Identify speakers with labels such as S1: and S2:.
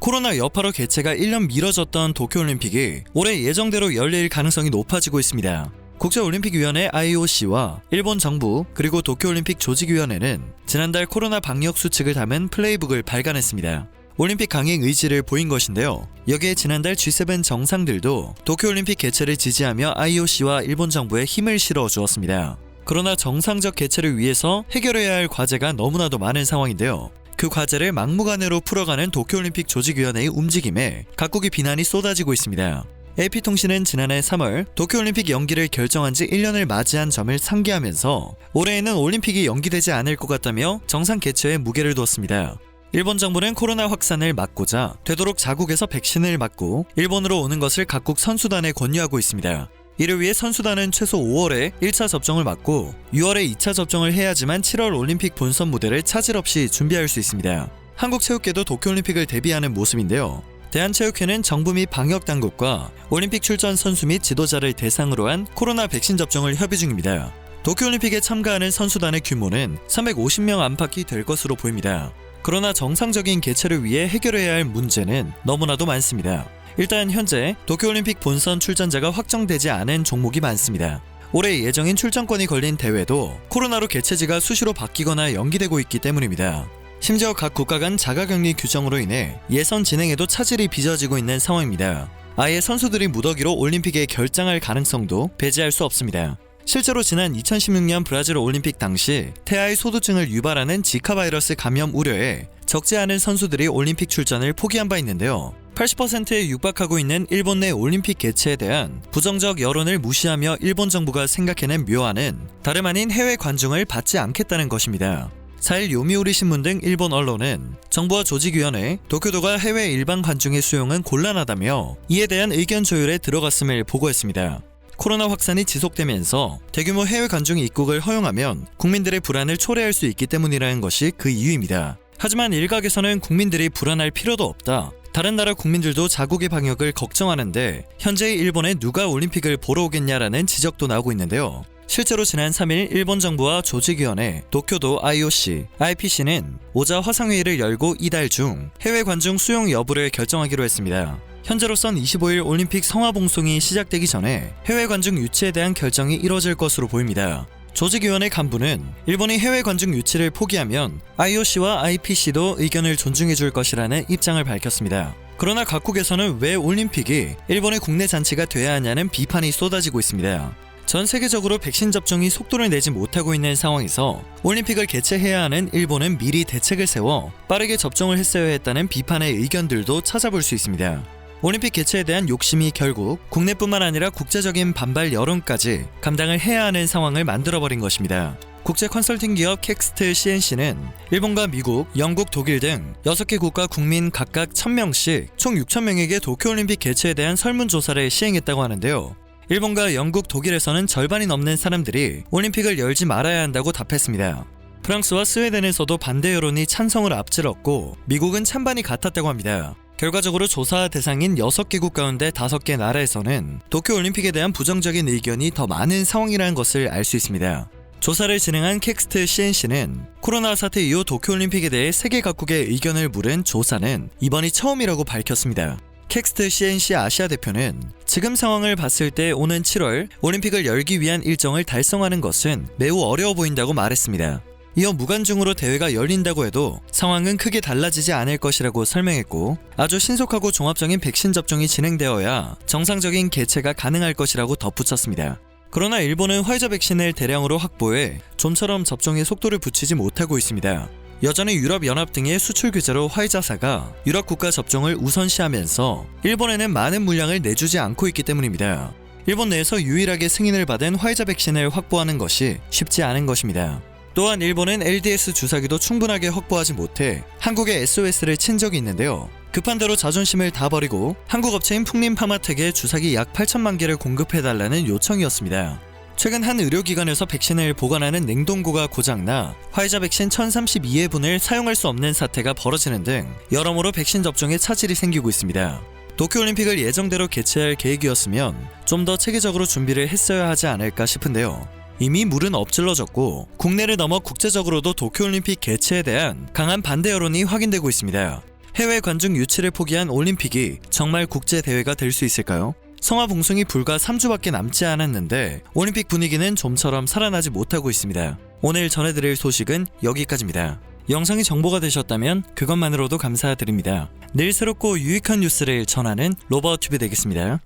S1: 코로나 여파로 개최가 1년 미뤄졌던 도쿄올림픽이 올해 예정대로 열릴 가능성이 높아지고 있습니다. 국제올림픽위원회 IOC와 일본 정부 그리고 도쿄올림픽 조직위원회는 지난달 코로나 방역 수칙을 담은 플레이북을 발간했습니다. 올림픽 강행 의지를 보인 것인데요. 여기에 지난달 G7 정상들도 도쿄올림픽 개최를 지지하며 IOC와 일본 정부에 힘을 실어 주었습니다. 그러나 정상적 개최를 위해서 해결해야 할 과제가 너무나도 많은 상황인데요. 그 과제를 막무가내로 풀어가는 도쿄올림픽 조직위원회의 움직임에 각국의 비난이 쏟아지고 있습니다. AP통신은 지난해 3월 도쿄올림픽 연기를 결정한 지 1년을 맞이한 점을 상기하면서 올해에는 올림픽이 연기되지 않을 것 같다며 정상 개최에 무게를 두었습니다. 일본 정부는 코로나 확산을 막고자 되도록 자국에서 백신을 맞고 일본으로 오는 것을 각국 선수단에 권유하고 있습니다. 이를 위해 선수단은 최소 5월에 1차 접종을 맞고 6월에 2차 접종을 해야지만 7월 올림픽 본선 무대를 차질 없이 준비할 수 있습니다. 한국체육계도 도쿄올림픽을 대비하는 모습인데요. 대한체육회는 정부 및 방역당국과 올림픽 출전 선수 및 지도자를 대상으로 한 코로나 백신 접종을 협의 중입니다. 도쿄올림픽에 참가하는 선수단의 규모는 350명 안팎이 될 것으로 보입니다. 그러나 정상적인 개최를 위해 해결해야 할 문제는 너무나도 많습니다. 일단 현재 도쿄올림픽 본선 출전자가 확정되지 않은 종목이 많습니다. 올해 예정인 출전권이 걸린 대회도 코로나로 개최지가 수시로 바뀌거나 연기되고 있기 때문입니다. 심지어 각 국가 간 자가격리 규정으로 인해 예선 진행에도 차질이 빚어지고 있는 상황입니다. 아예 선수들이 무더기로 올림픽에 결장할 가능성도 배제할 수 없습니다. 실제로 지난 2016년 브라질 올림픽 당시 태아의 소두증을 유발하는 지카 바이러스 감염 우려에 적지 않은 선수들이 올림픽 출전을 포기한 바 있는데요. 80%에 육박하고 있는 일본 내 올림픽 개최에 대한 부정적 여론을 무시하며 일본 정부가 생각해낸 묘안은 다름 아닌 해외 관중을 받지 않겠다는 것입니다. 4일 요미우리 신문 등 일본 언론은 정부와 조직위원회, 도쿄도가 해외 일반 관중의 수용은 곤란하다며 이에 대한 의견 조율에 들어갔음을 보고했습니다. 코로나 확산이 지속되면서 대규모 해외 관중 입국을 허용하면 국민들의 불안을 초래할 수 있기 때문이라는 것이 그 이유입니다. 하지만 일각에서는 국민들이 불안할 필요도 없다. 다른 나라 국민들도 자국의 방역을 걱정하는데 현재의 일본에 누가 올림픽을 보러 오겠냐라는 지적도 나오고 있는데요. 실제로 지난 3일 일본 정부와 조직위원회, 도쿄도 IOC, IPC는 오자 화상회의를 열고 이달 중 해외 관중 수용 여부를 결정하기로 했습니다. 현재로선 25일 올림픽 성화봉송이 시작되기 전에 해외 관중 유치에 대한 결정이 이뤄질 것으로 보입니다. 조직위원회 간부는 일본이 해외 관중 유치를 포기하면 IOC와 IPC도 의견을 존중해 줄 것이라는 입장을 밝혔습니다. 그러나 각국에서는 왜 올림픽이 일본의 국내 잔치가 돼야 하냐는 비판이 쏟아지고 있습니다. 전 세계적으로 백신 접종이 속도를 내지 못하고 있는 상황에서 올림픽을 개최해야 하는 일본은 미리 대책을 세워 빠르게 접종을 했어야 했다는 비판의 의견들도 찾아볼 수 있습니다. 올림픽 개최에 대한 욕심이 결국 국내뿐만 아니라 국제적인 반발 여론까지 감당을 해야 하는 상황을 만들어버린 것입니다. 국제 컨설팅 기업 캑스트 CNC는 일본과 미국, 영국, 독일 등 6개 국가 국민 각각 1000명씩 총 6000명에게 도쿄올림픽 개최에 대한 설문조사를 시행했다고 하는데요. 일본과 영국, 독일에서는 절반이 넘는 사람들이 올림픽을 열지 말아야 한다고 답했습니다. 프랑스와 스웨덴에서도 반대 여론이 찬성을 앞질렀고 미국은 찬반이 같았다고 합니다. 결과적으로 조사 대상인 6개국 가운데 5개 나라에서는 도쿄올림픽에 대한 부정적인 의견이 더 많은 상황이라는 것을 알 수 있습니다. 조사를 진행한 캑스트 CNC는 코로나 사태 이후 도쿄올림픽에 대해 세계 각국의 의견을 물은 조사는 이번이 처음이라고 밝혔습니다. 캑스트 CNC 아시아 대표는 지금 상황을 봤을 때 오는 7월 올림픽을 열기 위한 일정을 달성하는 것은 매우 어려워 보인다고 말했습니다. 이어 무관중으로 대회가 열린다고 해도 상황은 크게 달라지지 않을 것이라고 설명했고 아주 신속하고 종합적인 백신 접종이 진행되어야 정상적인 개최가 가능할 것이라고 덧붙였습니다. 그러나 일본은 화이자 백신을 대량으로 확보해 좀처럼 접종에 속도를 붙이지 못하고 있습니다. 여전히 유럽연합 등의 수출 규제로 화이자사가 유럽 국가 접종을 우선시하면서 일본에는 많은 물량을 내주지 않고 있기 때문입니다. 일본 내에서 유일하게 승인을 받은 화이자 백신을 확보하는 것이 쉽지 않은 것입니다. 또한 일본은 LDS 주사기도 충분하게 확보하지 못해 한국에 SOS를 친 적이 있는데요. 급한 대로 자존심을 다 버리고 한국 업체인 풍림파마텍에 주사기 약 8천만 개를 공급해달라는 요청이었습니다. 최근 한 의료기관에서 백신을 보관하는 냉동고가 고장나 화이자 백신 1032회분을 사용할 수 없는 사태가 벌어지는 등 여러모로 백신 접종에 차질이 생기고 있습니다. 도쿄올림픽을 예정대로 개최할 계획이었으면 좀 더 체계적으로 준비를 했어야 하지 않을까 싶은데요. 이미 물은 엎질러졌고 국내를 넘어 국제적으로도 도쿄올림픽 개최에 대한 강한 반대 여론이 확인되고 있습니다. 해외 관중 유치를 포기한 올림픽이 정말 국제대회가 될 수 있을까요? 성화 봉송이 불과 3주밖에 남지 않았는데 올림픽 분위기는 좀처럼 살아나지 못하고 있습니다. 오늘 전해드릴 소식은 여기까지입니다. 영상이 정보가 되셨다면 그것만으로도 감사드립니다. 늘 새롭고 유익한 뉴스를 전하는 로버튜브 되겠습니다.